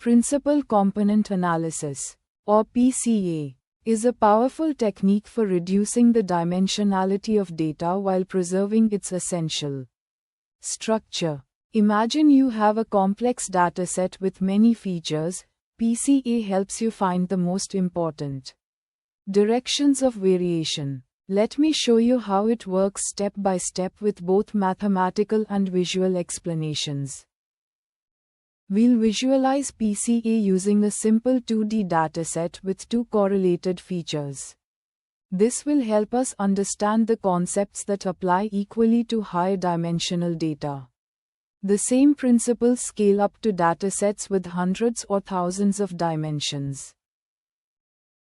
Principal Component Analysis, or PCA, is a powerful technique for reducing the dimensionality of data while preserving its essential structure. Imagine you have a complex dataset with many features. PCA helps you find the most important directions of variation. Let me show you how it works step by step with both mathematical and visual explanations. We'll visualize PCA using a simple 2D dataset with two correlated features. This will help us understand the concepts that apply equally to higher dimensional data. The same principles scale up to datasets with hundreds or thousands of dimensions.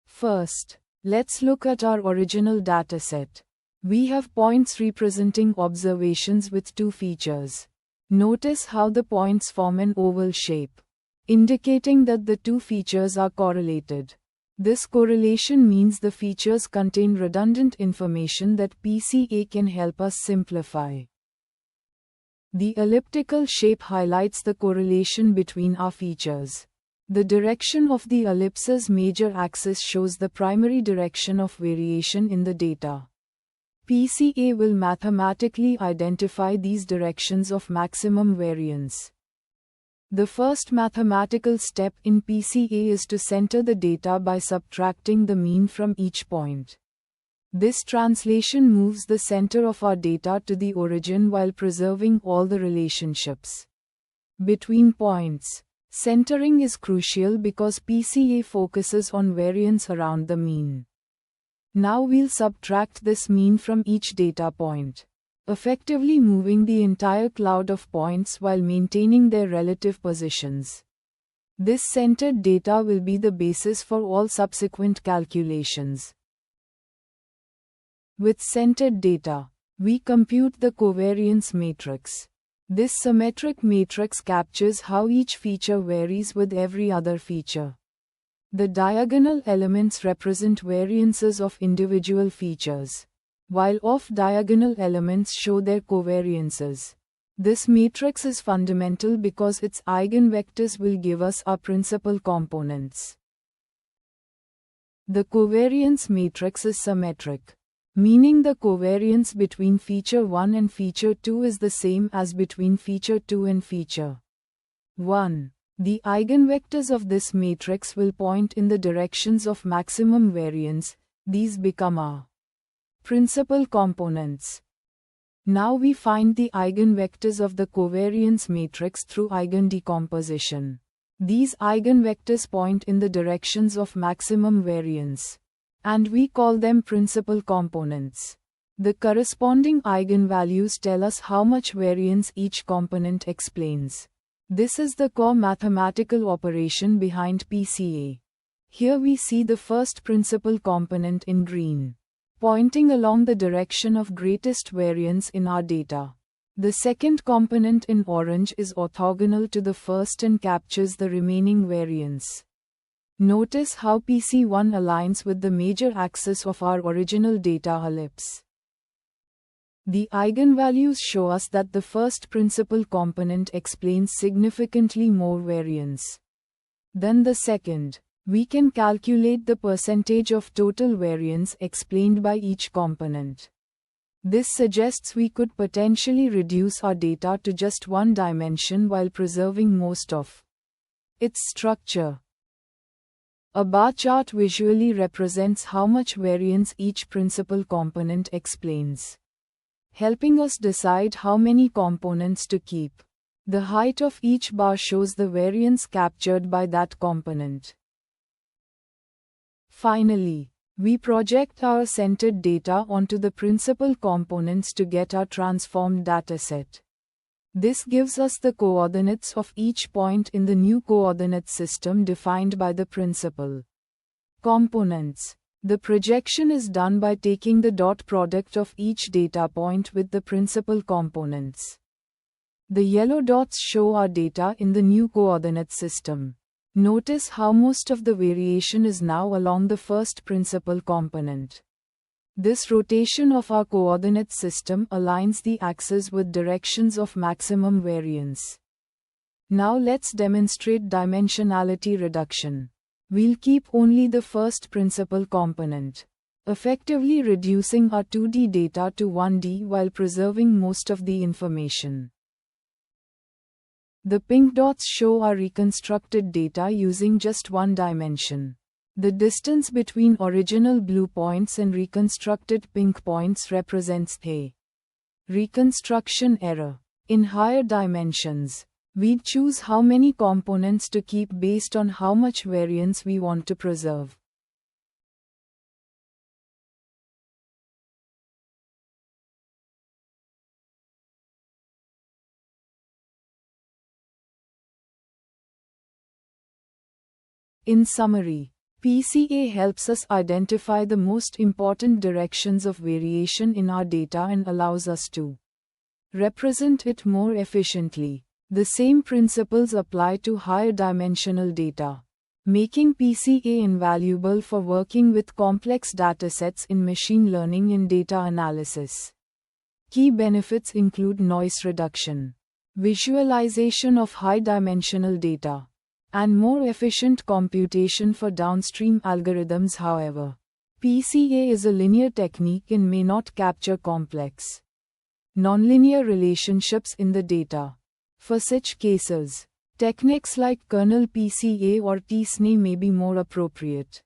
First, let's look at our original dataset. We have points representing observations with two features. Notice how the points form an oval shape, indicating that the two features are correlated. This correlation means the features contain redundant information that PCA can help us simplify. The elliptical shape highlights the correlation between our features. The direction of the ellipse's major axis shows the primary direction of variation in the data. PCA will mathematically identify these directions of maximum variance. The first mathematical step in PCA is to center the data by subtracting the mean from each point. This translation moves the center of our data to the origin while preserving all the relationships between points. Centering is crucial because PCA focuses on variance around the mean. Now we'll subtract this mean from each data point, effectively moving the entire cloud of points while maintaining their relative positions. This centered data will be the basis for all subsequent calculations. With centered data, we compute the covariance matrix. This symmetric matrix captures how each feature varies with every other feature. The diagonal elements represent variances of individual features, while off-diagonal elements show their covariances. This matrix is fundamental because its eigenvectors will give us our principal components. The covariance matrix is symmetric, meaning the covariance between feature 1 and feature 2 is the same as between feature 2 and feature 1. The eigenvectors of this matrix will point in the directions of maximum variance. These become our principal components. Now we find the eigenvectors of the covariance matrix through eigendecomposition. These eigenvectors point in the directions of maximum variance, and we call them principal components. The corresponding eigenvalues tell us how much variance each component explains. This is the core mathematical operation behind PCA. Here we see the first principal component in green, pointing along the direction of greatest variance in our data. The second component in orange is orthogonal to the first and captures the remaining variance. Notice how PC1 aligns with the major axis of our original data ellipse. The eigenvalues show us that the first principal component explains significantly more variance than the second. We can calculate the percentage of total variance explained by each component. This suggests we could potentially reduce our data to just one dimension while preserving most of its structure. A bar chart visually represents how much variance each principal component explains, helping us decide how many components to keep. The height of each bar shows the variance captured by that component. Finally, we project our centered data onto the principal components to get our transformed dataset. This gives us the coordinates of each point in the new coordinate system defined by the principal components. The projection is done by taking the dot product of each data point with the principal components. The yellow dots show our data in the new coordinate system. Notice how most of the variation is now along the first principal component. This rotation of our coordinate system aligns the axes with directions of maximum variance. Now let's demonstrate dimensionality reduction. We'll keep only the first principal component, effectively reducing our 2D data to 1D while preserving most of the information. The pink dots show our reconstructed data using just one dimension. The distance between original blue points and reconstructed pink points represents a reconstruction error. In higher dimensions, we'd choose how many components to keep based on how much variance we want to preserve. In summary, PCA helps us identify the most important directions of variation in our data and allows us to represent it more efficiently. The same principles apply to higher dimensional data, making PCA invaluable for working with complex datasets in machine learning and data analysis. Key benefits include noise reduction, visualization of high-dimensional data, and more efficient computation for downstream algorithms. However, PCA is a linear technique and may not capture complex, nonlinear relationships in the data. For such cases, techniques like kernel PCA or TSNE may be more appropriate.